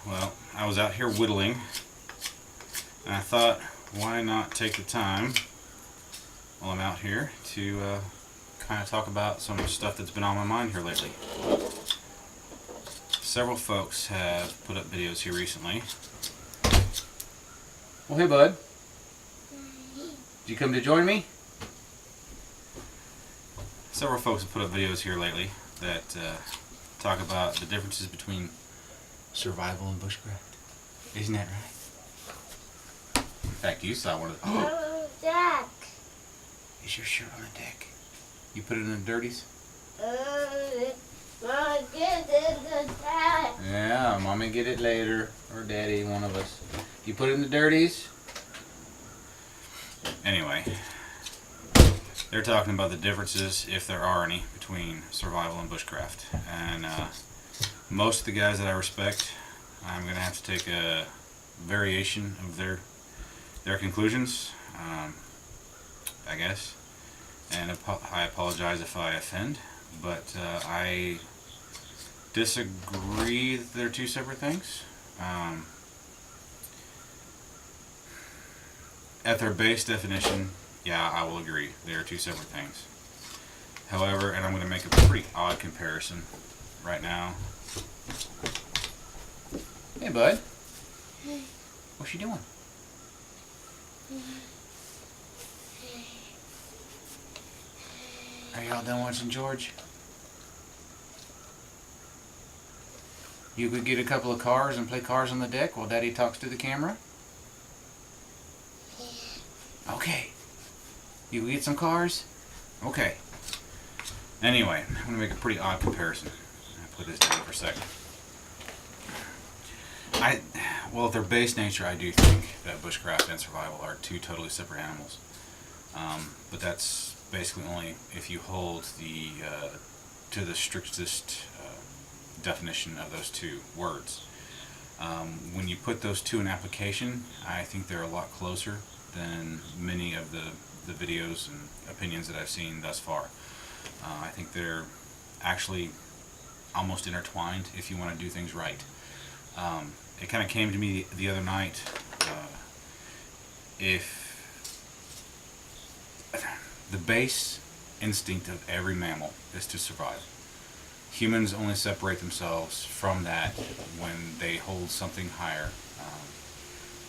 Well, I was out here whittling, and I thought, why not take the time while I'm out here to kind of talk about some stuff that's been on my mind here lately. Several folks have put up videos here recently. Well, hey bud. Did you come to join me? Several folks have put up videos here lately that talk about the differences between survival and bushcraft. Isn't that right? In fact, you saw one of the... Oh, Jack. Is your shirt on the deck? You put it in the dirties? Mama, get it in the deck. Yeah, Mommy get it later. Or Daddy, one of us. You put it in the dirties? Anyway, they're talking about the differences, if there are any, between survival and bushcraft. And most of the guys that I respect, I'm going to have to take a variation of their conclusions, I guess. And I apologize if I offend, but I disagree that they're two separate things. At their base definition, yeah, I will agree. They are two separate things. However, and I'm going to make a pretty odd comparison right now. Hey, bud. Hey. What's she doing? Are y'all done watching George? You could get a couple of cars and play cars on the deck while Daddy talks to the camera? Okay. You can get some cars? Okay. Anyway, I'm going to make a pretty odd comparison. I'll put this down for a second. Well, at their base nature, I do think that bushcraft and survival are two totally separate animals. But that's basically only if you hold to the strictest definition of those two words. When you put those two in application, I think they're a lot closer than many of the videos and opinions that I've seen thus far. I think they're actually almost intertwined if you want to do things right. It kind of came to me the other night, if the base instinct of every mammal is to survive. Humans only separate themselves from that when they hold something higher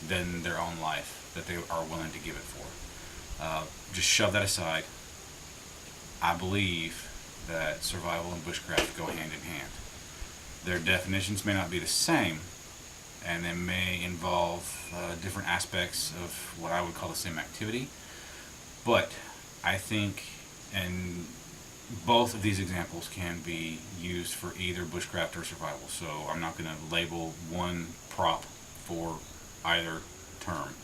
than their own life that they are willing to give it for. Just shove that aside. I believe that survival and bushcraft go hand in hand. Their definitions may not be the same, and they may involve different aspects of what I would call the same activity, but I think, and both of these examples can be used for either bushcraft or survival, so I'm not going to label one prop for either term.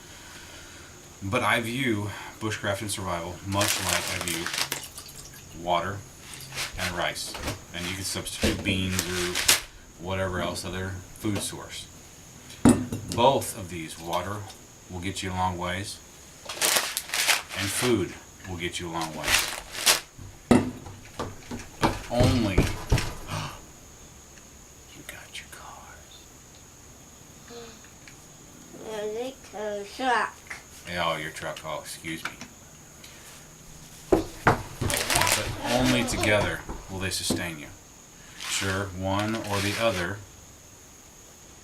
But I view bushcraft and survival much like I view water and rice. And you can substitute beans or whatever else other food source. Both of these, water will get you a long ways, and food will get you a long ways. But only you got your cars. Little truck. Oh, your truck. Oh, excuse me. But only together will they sustain you. Sure, one or the other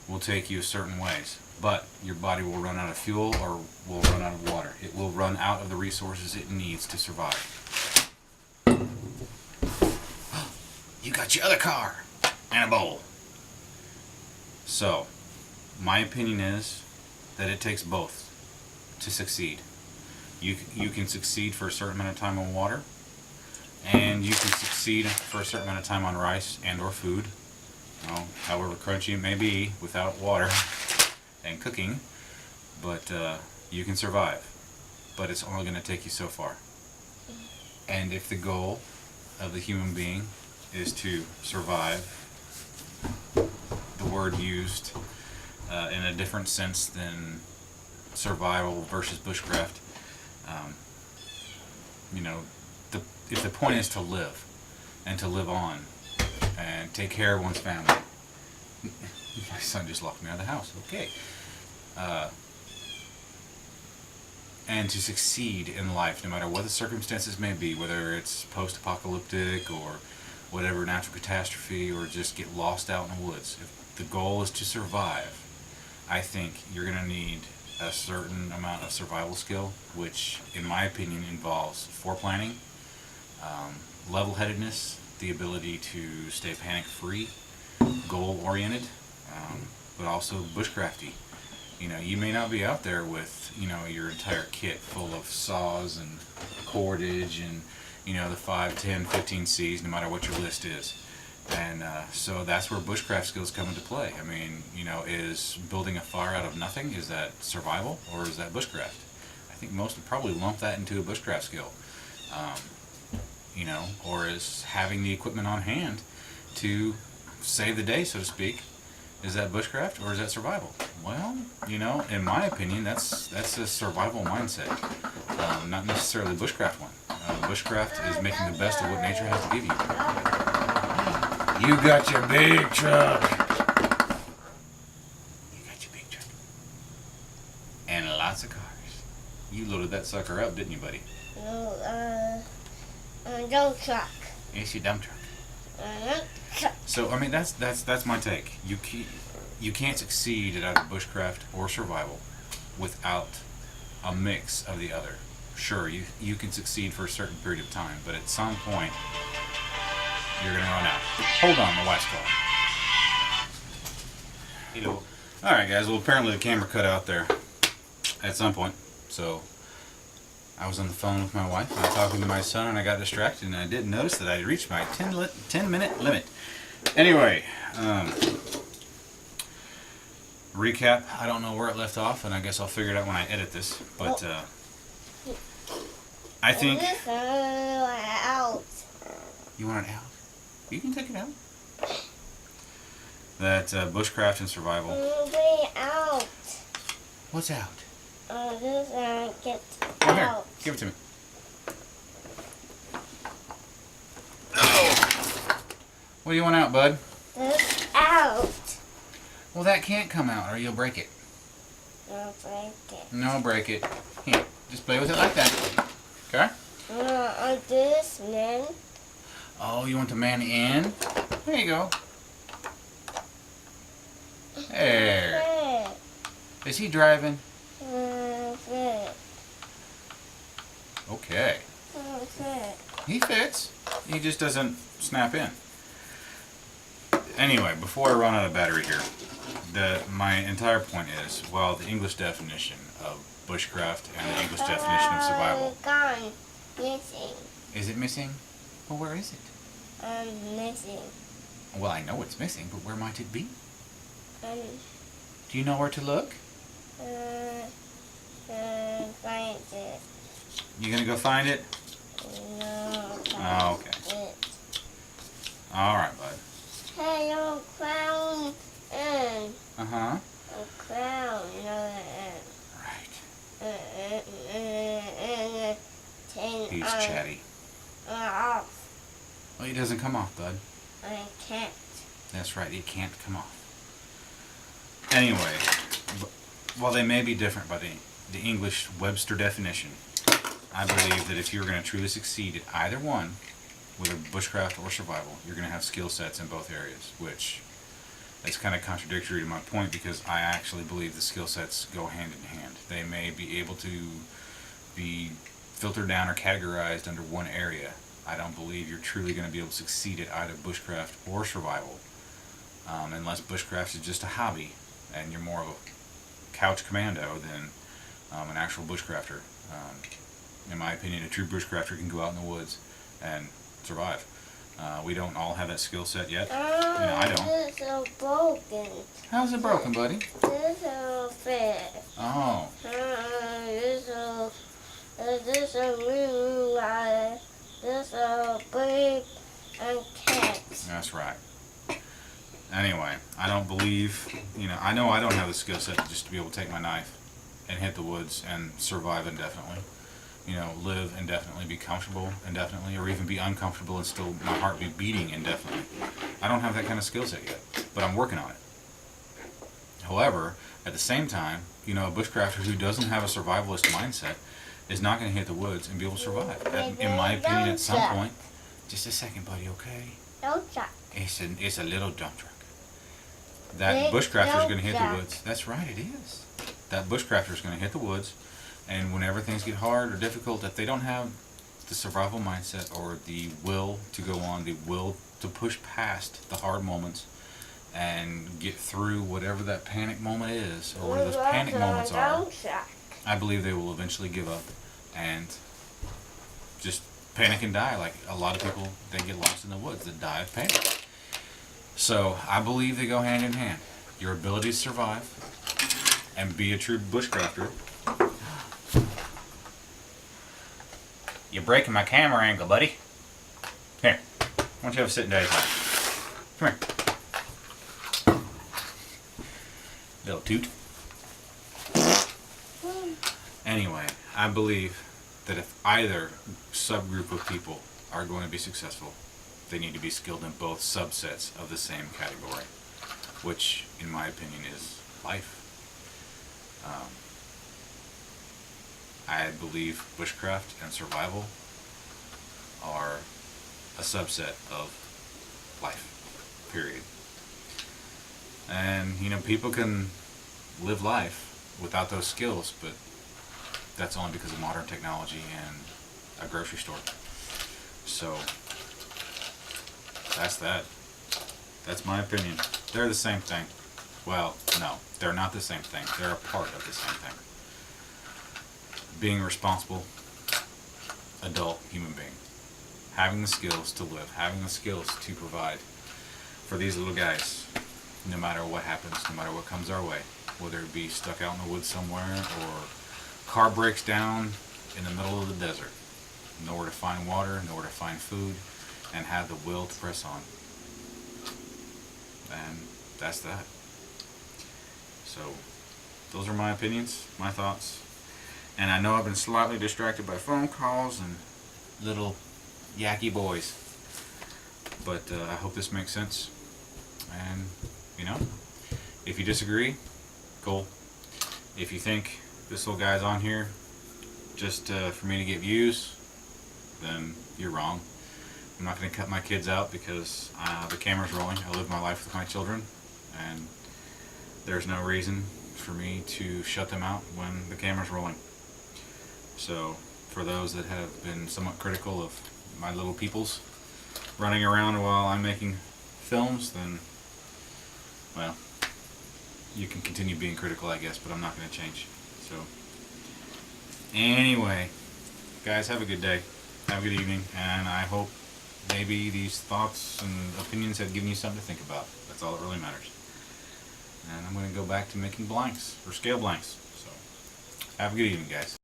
will take you certain ways, but your body will run out of fuel or will run out of water. It will run out of the resources it needs to survive. You got your other car and a bowl. So, my opinion is that it takes both to succeed. You can succeed for a certain amount of time on water, and you can succeed for a certain amount of time on rice and or food, however crunchy it may be without water and cooking, but you can survive. But it's only going to take you so far. And if the goal of the human being is to survive, the word used in a different sense than survival versus bushcraft, if the point is to live and to live on and take care of one's family, My son just locked me out of the house. Okay. Uh, and to succeed in life, no matter what the circumstances may be, whether it's post-apocalyptic or whatever natural catastrophe, or just get lost out in the woods, if the goal is to survive, I think you're going to need a certain amount of survival skill, which, in my opinion, involves foreplanning, level-headedness, the ability to stay panic-free, goal-oriented, but also bushcrafty. You know, you may not be out there with, you know, your entire kit full of saws and cordage and, you know, the 5, 10, 15 C's, no matter what your list is. And so that's where bushcraft skills come into play. I mean, you know, is building a fire out of nothing, is that survival or is that bushcraft? I think most would probably lump that into a bushcraft skill. You know, or is having the equipment on hand to save the day, so to speak, is that bushcraft or is that survival? Well, you know, in my opinion, that's a survival mindset, not necessarily a bushcraft one. Bushcraft is making the best of what nature has to give you. You got your big truck. You got your big truck. And lots of cars. You loaded that sucker up, didn't you, buddy? No, dump truck. Yes, your dump truck. Truck. So, I mean, that's my take. You can't succeed at either bushcraft or survival without a mix of the other. Sure, you can succeed for a certain period of time, but at some point, you're going to run out. Hold on, my wife's calling. Hello. Alright, guys, well, apparently the camera cut out there at some point, so I was on the phone with my wife, and I was talking to my son, and I got distracted, and I didn't notice that I had reached my 10-minute limit. Anyway, recap, I don't know where it left off, and I guess I'll figure it out when I edit this, but I think... Out. You want it out? You can take it out. That bushcraft and survival... Bring out. What's out? This get Come here, out. give it to me. What do you want out, bud? This out. Well, that can't come out, or you'll break it. Don't break it. No, break it. Here, just play with it like that. Okay? This man. Oh, you want the man in? There you go. There. Fit. Is he driving? Fit. Okay. Fit. He fits. He just doesn't snap in. Anyway, before I run out of battery here, my entire point is, well, the English definition of bushcraft and the English definition of survival. Gone. Missing. Is it missing? Well, where is it? Missing. Well, I know it's missing, but where might it be? Do you know where to look? Find it. You gonna go find it? No. Oh, okay. It. All right, bud. Hey, your crown. Uh-huh. A crown. Right. He's He's chatty. Off. Well, he doesn't come off, bud. I can't. That's right, it can't come off. Anyway, while they may be different by the English Webster definition, I believe that if you're going to truly succeed at either one, whether bushcraft or survival, you're going to have skill sets in both areas, which is kind of contradictory to my point because I actually believe the skill sets go hand in hand. They may be able to be filtered down or categorized under one area. I don't believe you're truly going to be able to succeed at either bushcraft or survival, unless bushcraft is just a hobby and you're more of a couch commando than an actual bushcrafter. In my opinion, a true bushcrafter can go out in the woods and survive. We don't all have that skill set yet. I don't. This is broken. How's it broken, buddy? This is fit. Oh. This is really this is big and cat. That's right. Anyway, I don't believe, I know I don't have the skill set just to be able to take my knife and hit the woods and survive indefinitely. Live indefinitely, be comfortable indefinitely, or even be uncomfortable and still my heart be beating indefinitely. I don't have that kind of skill set yet, but I'm working on it. However, at the same time, you know, a bushcrafter who doesn't have a survivalist mindset is not going to hit the woods and be able to survive. In my opinion, at some point, just a second, buddy, okay? Dump truck. It's a little dump truck. That Big bushcrafter is going dump to hit the truck. woods. That's right, it is. That bushcrafter is going to hit the woods, and whenever things get hard or difficult, if they don't have the survival mindset or the will to go on, the will to push past the hard moments and get through whatever that panic moment is, or whatever those panic moments are, Dump truck. I believe they will eventually give up and just panic and die. Like a lot of people, they get lost in the woods, they die of panic. So I believe they go hand in hand. Your ability to survive and be a true bushcrafter. You're breaking my camera angle, buddy. Here, why don't you have a sit in Daddy's lap? Come here. Little toot. Anyway, I believe that if either subgroup of people are going to be successful, they need to be skilled in both subsets of the same category, which, in my opinion, is life. I believe bushcraft and survival are a subset of life, period. And, you know, people can live life without those skills, but that's only because of modern technology and a grocery store. So, that's that. That's my opinion. They're the same thing. Well, no, they're not the same thing. They're a part of the same thing. Being a responsible adult human being. Having the skills to live. Having the skills to provide for these little guys. No matter what happens, no matter what comes our way. Whether it be stuck out in the woods somewhere, or car breaks down in the middle of the desert. Nowhere to find water, nowhere to find food, and have the will to press on. And that's that. So, those are my opinions, my thoughts. And I know I've been slightly distracted by phone calls and little yacky boys. But I hope this makes sense. And, you know, if you disagree, cool. If you think this little guy's on here just for me to get views, then you're wrong. I'm not going to cut my kids out because the camera's rolling. I live my life with my children, and there's no reason for me to shut them out when the camera's rolling. So, for those that have been somewhat critical of my little peoples running around while I'm making films, then, well, you can continue being critical, I guess, but I'm not going to change. So, anyway, guys, have a good day. Have a good evening, and I hope maybe these thoughts and opinions have given you something to think about. That's all that really matters. And I'm going to go back to making blanks, or scale blanks. So, have a good evening, guys.